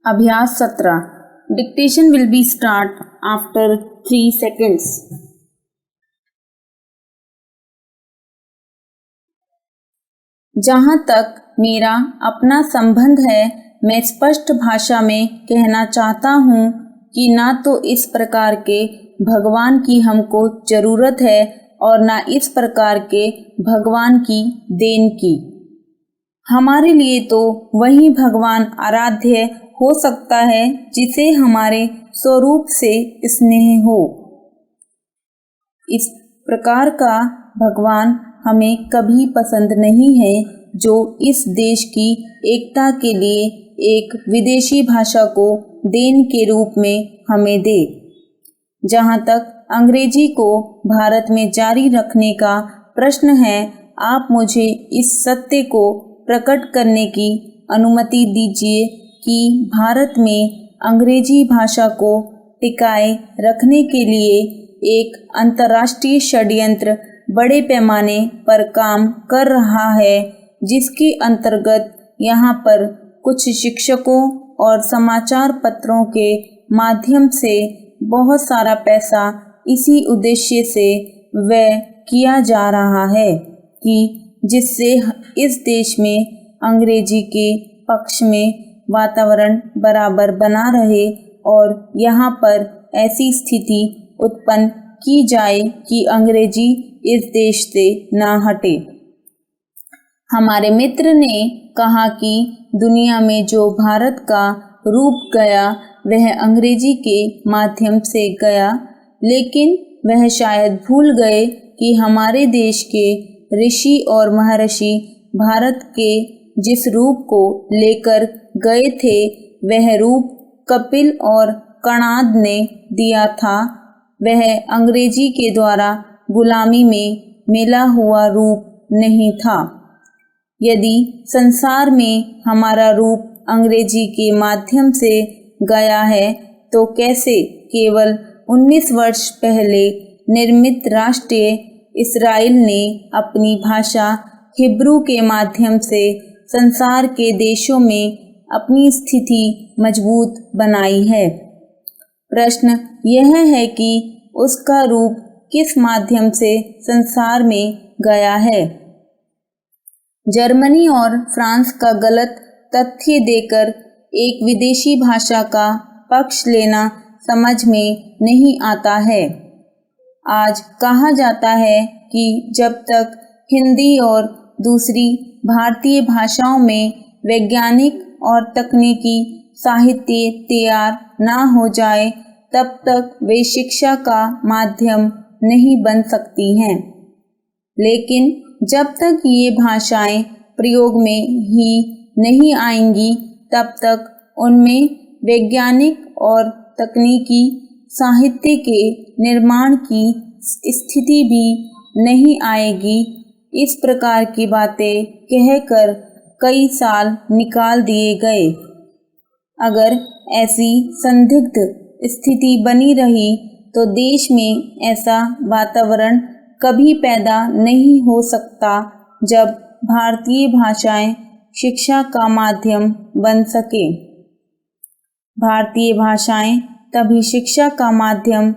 अभ्यास 17 dictation will be start after 3 seconds। जहाँ तक मेरा अपना संबंध है, मैं स्पष्ट भाषा में कहना चाहता हूँ कि ना तो इस प्रकार के भगवान की हमको जरूरत है और ना इस प्रकार के भगवान की देन की। हमारे लिए तो वही भगवान आराध्य हो सकता है जिसे हमारे स्वरूप से स्नेह हो। इस प्रकार का भगवान हमें कभी पसंद नहीं है जो इस देश की एकता के लिए एक विदेशी भाषा को देन के रूप में हमें दे। जहाँ तक अंग्रेजी को भारत में जारी रखने का प्रश्न है, आप मुझे इस सत्य को प्रकट करने की अनुमति दीजिए कि भारत में अंग्रेजी भाषा को टिकाए रखने के लिए एक अंतर्राष्ट्रीय षड्यंत्र बड़े पैमाने पर काम कर रहा है, जिसके अंतर्गत यहाँ पर कुछ शिक्षकों और समाचार पत्रों के माध्यम से बहुत सारा पैसा इसी उद्देश्य से व्यय किया जा रहा है कि जिससे इस देश में अंग्रेजी के पक्ष में वातावरण बराबर बना रहे और यहाँ पर ऐसी स्थिति उत्पन्न की जाए कि अंग्रेजी इस देश से ना हटे। हमारे मित्र ने कहा कि दुनिया में जो भारत का रूप गया वह अंग्रेजी के माध्यम से गया, लेकिन वह शायद भूल गए कि हमारे देश के ऋषि और महर्षि भारत के जिस रूप को लेकर गए थे वह रूप कपिल और कणाद ने दिया था। वह अंग्रेजी के द्वारा गुलामी में मिला हुआ रूप नहीं था। यदि संसार में हमारा रूप अंग्रेजी के माध्यम से गया है तो कैसे केवल 19 वर्ष पहले निर्मित राष्ट्रीय इस्राएल ने अपनी भाषा हिब्रू के माध्यम से संसार के देशों में अपनी स्थिति मजबूत बनाई है। प्रश्न यह है कि उसका रूप किस माध्यम से संसार में गया है। जर्मनी और फ्रांस का गलत तथ्य देकर एक विदेशी भाषा का पक्ष लेना समझ में नहीं आता है। आज कहा जाता है कि जब तक हिंदी और दूसरी भारतीय भाषाओं में वैज्ञानिक और तकनीकी साहित्य तैयार ना हो जाए तब तक वे शिक्षा का माध्यम नहीं बन सकती हैं। लेकिन जब तक ये भाषाएं प्रयोग में ही नहीं आएंगी तब तक उनमें वैज्ञानिक और तकनीकी साहित्य के निर्माण की स्थिति भी नहीं आएगी। इस प्रकार की बातें कहकर कई साल निकाल दिए गए। अगर ऐसी संदिग्ध स्थिति बनी रही तो देश में ऐसा वातावरण कभी पैदा नहीं हो सकता जब भारतीय भाषाएं शिक्षा का माध्यम बन सके। भारतीय भाषाएं तभी शिक्षा का माध्यम